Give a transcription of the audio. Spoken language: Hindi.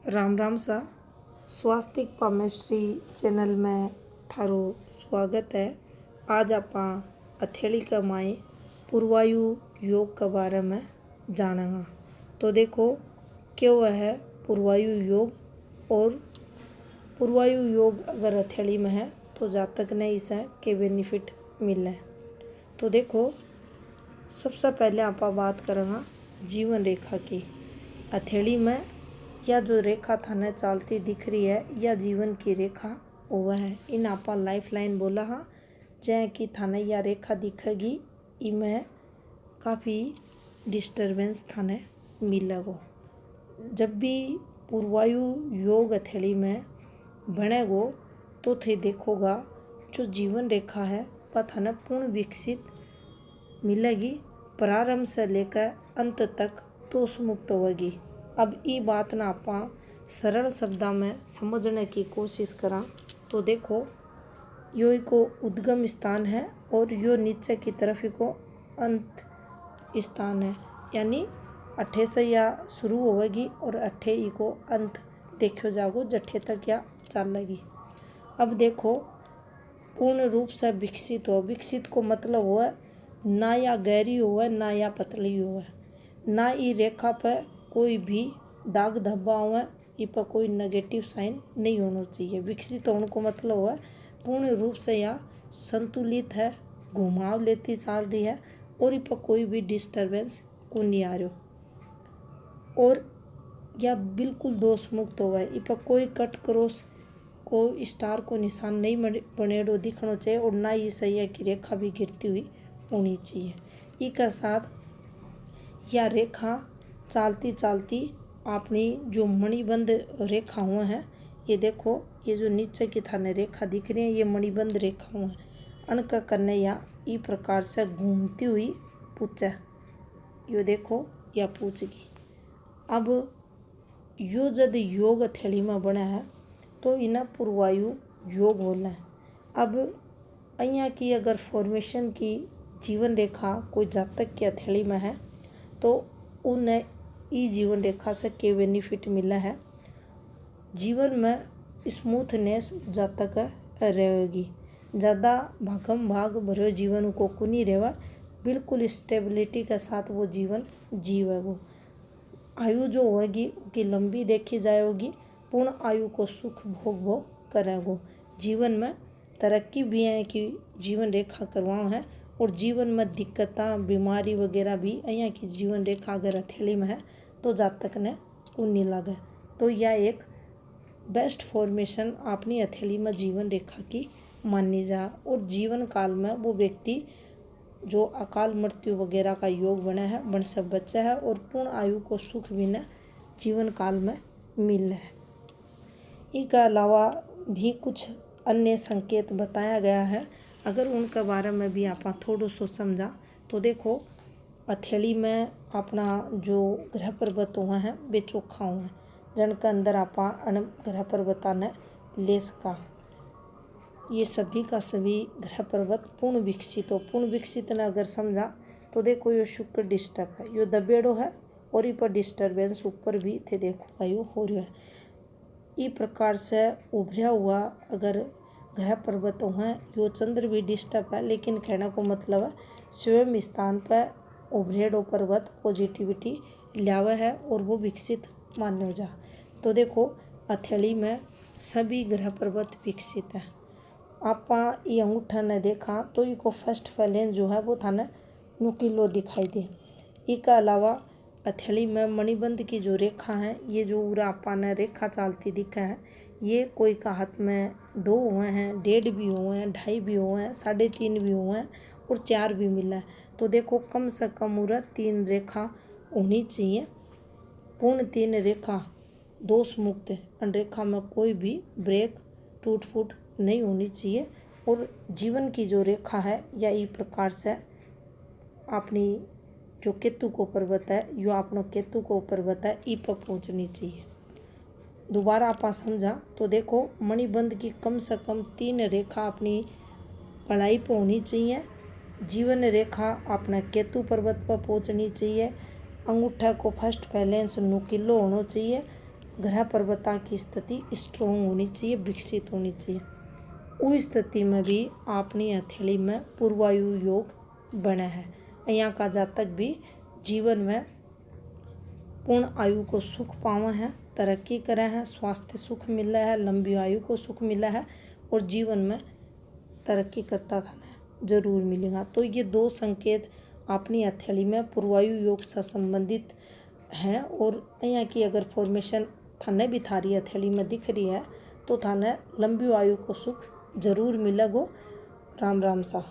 राम राम सा स्वास्तिक पामेश्री चैनल में थारो स्वागत है। आज आपां हथेली के माए पुरवायु योग के बारे में जानेंगे। तो देखो क्यों है पुरवायु योग, और पुरवायु योग अगर हथेली में है तो जातक ने इसे के बेनिफिट मिले। तो देखो सबसे पहले आप बात करेंगे जीवन रेखा की। हथेली में या जो रेखा थाने चालती दिख रही है या जीवन की रेखा वह है, इन आपा लाइफ लाइन बोला हाँ। जै कि थाने या रेखा दिखेगी इमें काफ़ी डिस्टर्बेंस थाने मिलेगो। जब भी पुरवायु योग हथेली में बनेगो तो थे देखोगा जो जीवन रेखा है वह थाने पूर्ण विकसित मिलेगी। प्रारंभ से लेकर अंत तक दोष मुक्त होगी। अब ये बात ना आपा सरल शब्दों में समझने की कोशिश करा तो देखो यो को उद्गम स्थान है और यो नीचे की तरफ को अंत स्थान है, यानी अठे से या शुरू होगी और अठे ही को अंत देखो जागो जठे तक या चलेगी। अब देखो पूर्ण रूप से विकसित हो, विकसित को मतलब हुआ ना या गहरी हुआ ना या पतली हुआ, ना ये रेखा पर कोई भी दाग धब्बा हुआ, इस पर कोई नेगेटिव साइन नहीं होना चाहिए। विकसित होने को मतलब हुआ पूर्ण रूप से या संतुलित है, घुमाव लेती चल रही है और इस पर कोई भी डिस्टर्बेंस को नहीं आ रहा, और या बिल्कुल दोष मुक्त हुआ है। इस पर कोई कट क्रॉस को स्टार को निशान नहीं बनेड़ो दिखना चाहिए और ना ही सही है कि रेखा भी गिरती हुई होनी चाहिए। इसके साथ यह रेखा चालती चालती अपनी जो मणिबंध रेखा हुआ है, ये देखो ये जो नीचे की थाने रेखा दिख रही है ये मणिबंध रेखा हुआ है, अनका करने या इस प्रकार से घूमती हुई पूछे, यो देखो या पूछगी। अब यो जद योग हथेली में बना है तो इन्हें पुरवायु योग बोलना है। अब અહીંયા की अगर फॉर्मेशन की जीवन रेखा कोई जातक की हथेली में है तो उन्हें ई जीवन रेखा से के बेनिफिट मिला है। जीवन में स्मूथनेस जातक रहेगी, ज़्यादा भागम भाग भरे जीवन को कुनी रहेगा, बिल्कुल स्टेबिलिटी के साथ वो जीवन जीवेगो। आयु जो होगी उसकी लंबी देखी जाएगी, पूर्ण आयु को सुख भोग करेगो। जीवन में तरक्की भी है कि जीवन रेखा करवाओ है, और जीवन में दिक्कतें बीमारी वगैरह भी यहाँ की जीवन रेखा अगर हथेली में है तो जातक ने नहीं लगे। तो यह एक बेस्ट फॉर्मेशन अपनी हथेली में जीवन रेखा की मानी जा, और जीवन काल में वो व्यक्ति जो अकाल मृत्यु वगैरह का योग बना है बन सब बच्चा है, और पूर्ण आयु को सुख भी न जीवन काल में मिल है। इसके अलावा भी कुछ अन्य संकेत बताया गया है, अगर उनके बारे में भी आप थोड़ा सो समझा तो देखो हथेली में अपना जो ग्रह पर्वत हुए हैं वे चोखा हुए हैं, जिनके अंदर आप ग्रह पर्वता ने ले सका। ये सभी का सभी ग्रह पर्वत पूर्ण विकसित हो। पूर्ण विकसित ने अगर समझा तो देखो ये शुक्र डिस्टर्ब है, यो दबेड़ो है और ये पर डिस्टर्बेंस ऊपर भी थे देखो यो हो रहा है। इस प्रकार से उभरा हुआ अगर ग्रह पर्वत हैं, यो चंद्र भी डिस्टर्ब है, लेकिन कहने को मतलब है स्वयं स्थान पर उभरेडो पर्वत पॉजिटिविटी लावे है और वो विकसित मानो जा। तो देखो हथेली में सभी ग्रह पर्वत विकसित है। आपा ये अंगूठा ने देखा तो इसको फर्स्ट फैलेंस जो है वो थाने नुकीलो दिखाई दे। इसके अलावा हथेली में मणिबंध की जो रेखा है, ये जो पूरा आपा ने रेखा चालती दिखा है, ये कोई का हाथ में 2 हुए हैं, 1.5 भी हुए हैं, 2.5 भी हुए हैं, 3.5 भी हुए हैं और 4 भी मिला है। तो देखो कम से कम पूरा 3 रेखा होनी चाहिए, पूर्ण 3 रेखा दोष मुक्त है। रेखा में कोई भी ब्रेक टूट फूट नहीं होनी चाहिए, और जीवन की जो रेखा है या इस प्रकार से अपनी जो केतु को पर्वत है यो अपनो केतु को पर्वत है ई पर पहुँचनी चाहिए। दोबारा आप समझा तो देखो मणिबंध की कम से कम 3 रेखा अपनी पढ़ाई पर होनी चाहिए, जीवन रेखा अपना केतु पर्वत पर पहुँचनी चाहिए, अंगूठा को फर्स्ट बैलेंस नुकीलो होना चाहिए, ग्रह पर्वता की स्थिति स्ट्रोंग होनी चाहिए, विकसित होनी चाहिए। उस स्थिति में भी अपनी हथेली में पूर्वायु योग बने है। यहाँ का जातक भी जीवन में पूर्ण आयु को सुख पावे हैं, तरक्की करे हैं, स्वास्थ्य सुख मिला है, लंबी आयु को सुख मिला है और जीवन में तरक्की करता था जरूर मिलेगा। तो ये 2 संकेत अपनी हथेली में पूर्वायु योग से संबंधित हैं। और यहाँ की अगर फॉर्मेशन थाने भी थारी हथेली में दिख रही है तो थाने लंबी आयु को सुख जरूर मिलेगो। राम राम सा।